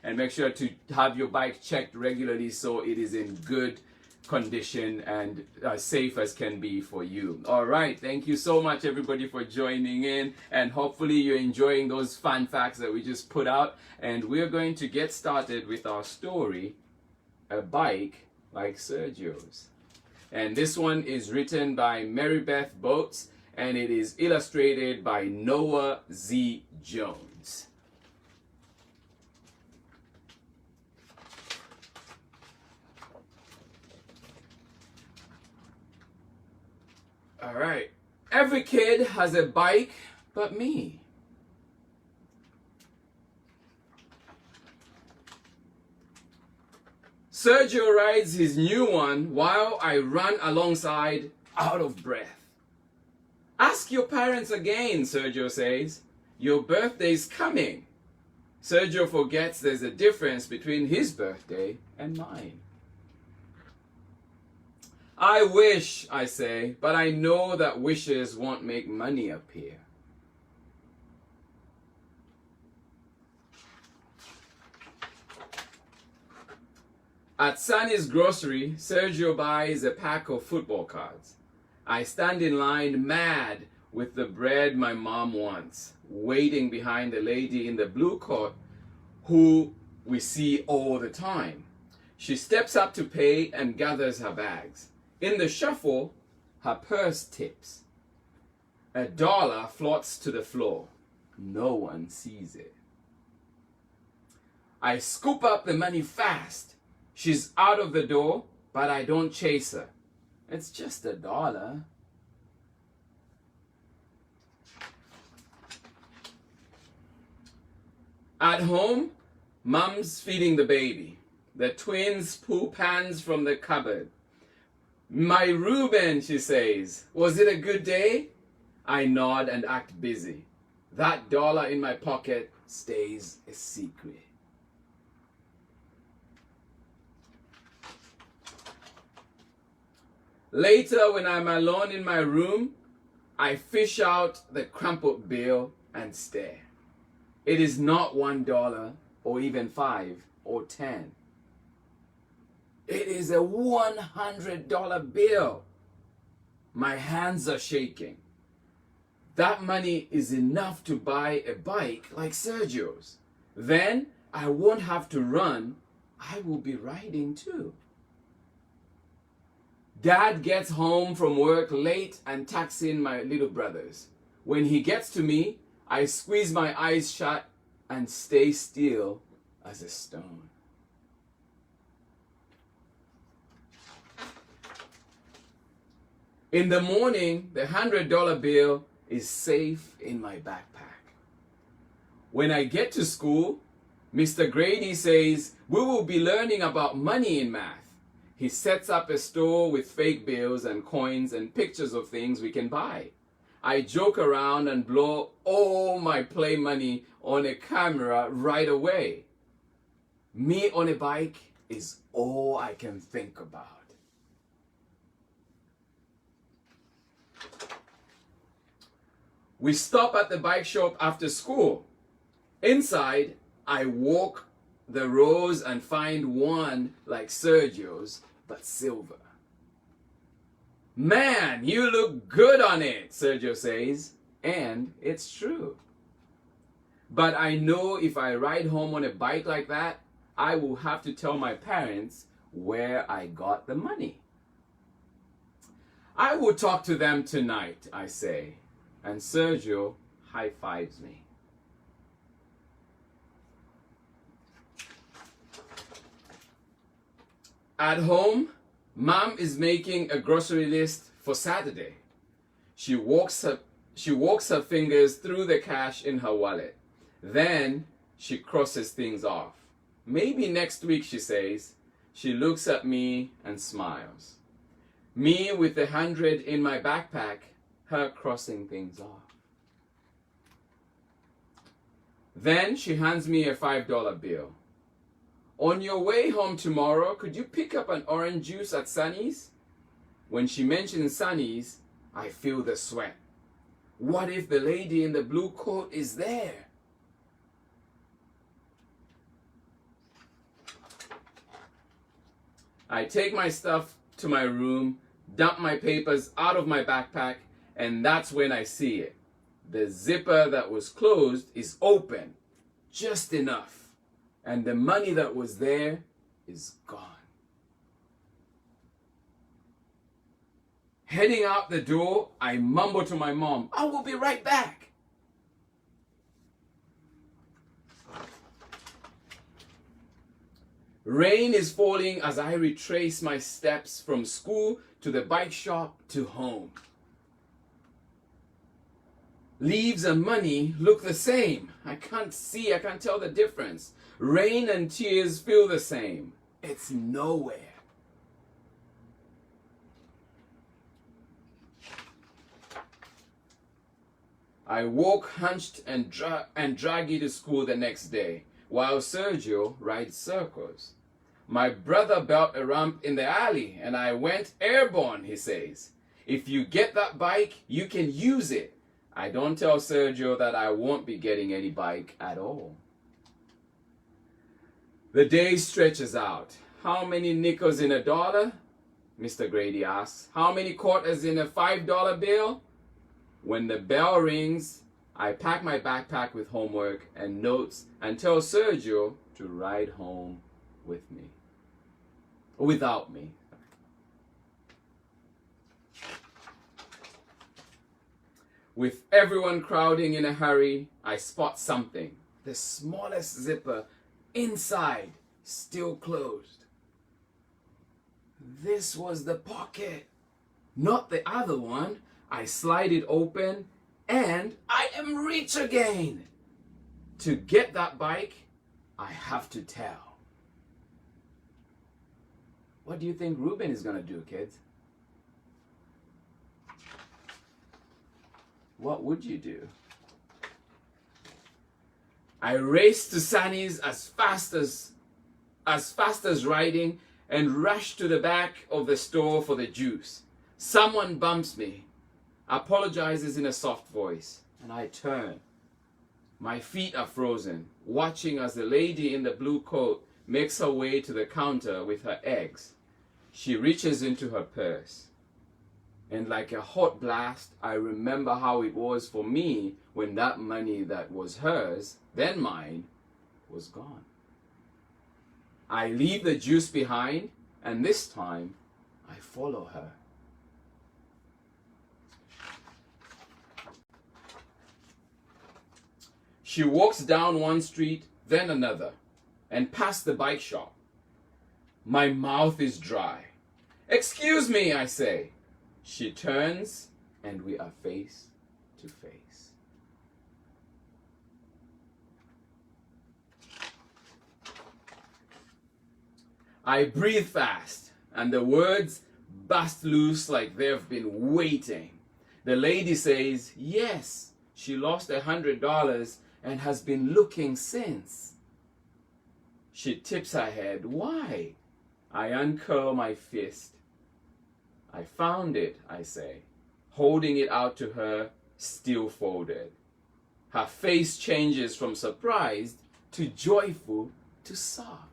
and make sure to have your bike checked regularly so it is in good condition and as safe as can be for you. All right, thank you so much everybody for joining in, and hopefully you're enjoying those fun facts that we just put out. And we're going to get started with our story, A Bike Like Sergio's. And this one is written by Mary Beth Boats, and it is illustrated by Noah Z. Jones. All right. Every kid has a bike but me. Sergio rides his new one while I run alongside, out of breath. Ask your parents again, Sergio says. Your birthday's coming. Sergio forgets there's a difference between his birthday and mine. I wish, I say, but I know that wishes won't make money appear. At Sunny's grocery, Sergio buys a pack of football cards. I stand in line mad with the bread my mom wants, waiting behind the lady in the blue coat who we see all the time. She steps up to pay and gathers her bags. In the shuffle, her purse tips. $1 floats to the floor. No one sees it. I scoop up the money fast. She's out of the door, but I don't chase her. It's just $1. At home, Mom's feeding the baby. The twins pull pans from the cupboard. My Reuben, she says, was it a good day? I nod and act busy. That $1 in my pocket stays a secret. Later, when I'm alone in my room, I fish out the crumpled bill and stare. It is not $1 or even 5 or 10. It is a $100 bill. My hands are shaking. That money is enough to buy a bike like Sergio's. Then I won't have to run. I will be riding too. Dad gets home from work late and tucks in my little brothers. When he gets to me, I squeeze my eyes shut and stay still as a stone. In the morning, the $100 bill is safe in my backpack. When I get to school, Mr. Grady says we will be learning about money in math. He sets up a store with fake bills and coins and pictures of things we can buy. I joke around and blow all my play money on a camera right away. Me on a bike is all I can think about. We stop at the bike shop after school. Inside, I walk the rows and find one like Sergio's, but silver. Man, you look good on it, Sergio says, and it's true. But I know if I ride home on a bike like that, I will have to tell my parents where I got the money. I will talk to them tonight, I say, and Sergio high-fives me. At home, Mom is making a grocery list for Saturday. She walks her fingers through the cash in her wallet. Then she crosses things off. Maybe next week, she says. She looks at me and smiles. Me with the 100 in my backpack, her crossing things off. Then she hands me a $5 bill. On your way home tomorrow, could you pick up an orange juice at Sunny's? When she mentions Sunny's, I feel the sweat. What if the lady in the blue coat is there? I take my stuff to my room, dump my papers out of my backpack, and that's when I see it. The zipper that was closed is open, just enough, and the money that was there is gone. Heading out the door, I mumble to my mom, "I will be right back." Rain is falling as I retrace my steps from school to the bike shop to home. Leaves and money look the same. I can't tell the difference. Rain and tears feel the same. It's nowhere. I walk hunched and draggy to school the next day, while Sergio rides circles. My brother built a ramp in the alley, and I went airborne, he says. If you get that bike, you can use it. I don't tell Sergio that I won't be getting any bike at all. The day stretches out. How many nickels in $1? Mr. Grady asks. How many quarters in a $5 bill? When the bell rings, I pack my backpack with homework and notes and tell Sergio to ride home with me. Without me. With everyone crowding in a hurry, I spot something. The smallest zipper inside, still closed. This was the pocket, not the other one. I slide it open and I am rich again. To get that bike, I have to tell. What do you think Ruben is going to do, kids? What would you do? I race to Sunny's as fast as riding and rush to the back of the store for the juice. Someone bumps me, apologizes in a soft voice, and I turn. My feet are frozen, watching as the lady in the blue coat makes her way to the counter with her eggs. She reaches into her purse. And like a hot blast, I remember how it was for me when that money that was hers, then mine, was gone. I leave the juice behind, and this time, I follow her. She walks down one street, then another, and past the bike shop. My mouth is dry. "Excuse me," I say. She turns, and we are face to face. I breathe fast, and the words bust loose like they've been waiting. The lady says, yes, she lost $100 and has been looking since. She tips her head. Why? I uncurl my fist. I found it, I say, holding it out to her, still folded. Her face changes from surprised to joyful to soft.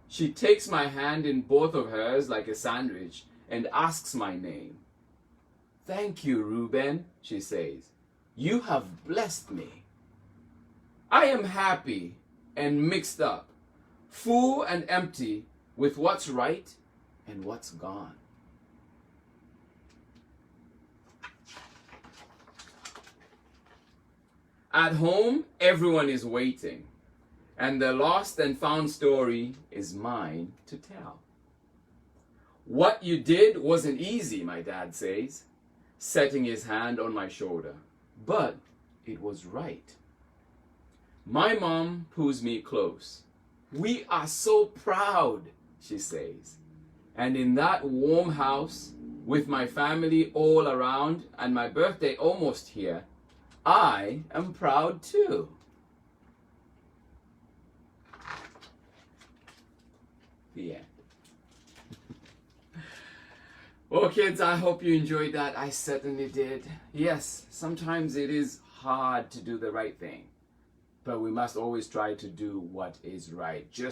She takes my hand in both of hers like a sandwich and asks my name. "Thank you, Ruben," she says. "You have blessed me." I am happy and mixed up, full and empty with what's right and what's gone. At home, everyone is waiting, and the lost and found story is mine to tell. What you did wasn't easy, my dad says, setting his hand on my shoulder, but it was right. My mom pulls me close. "We are so proud," she says. And in that warm house, with my family all around and my birthday almost here, I am proud too. The end. Well, kids, I hope you enjoyed that. I certainly did. Yes, sometimes it is hard to do the right thing, but we must always try to do what is right. Just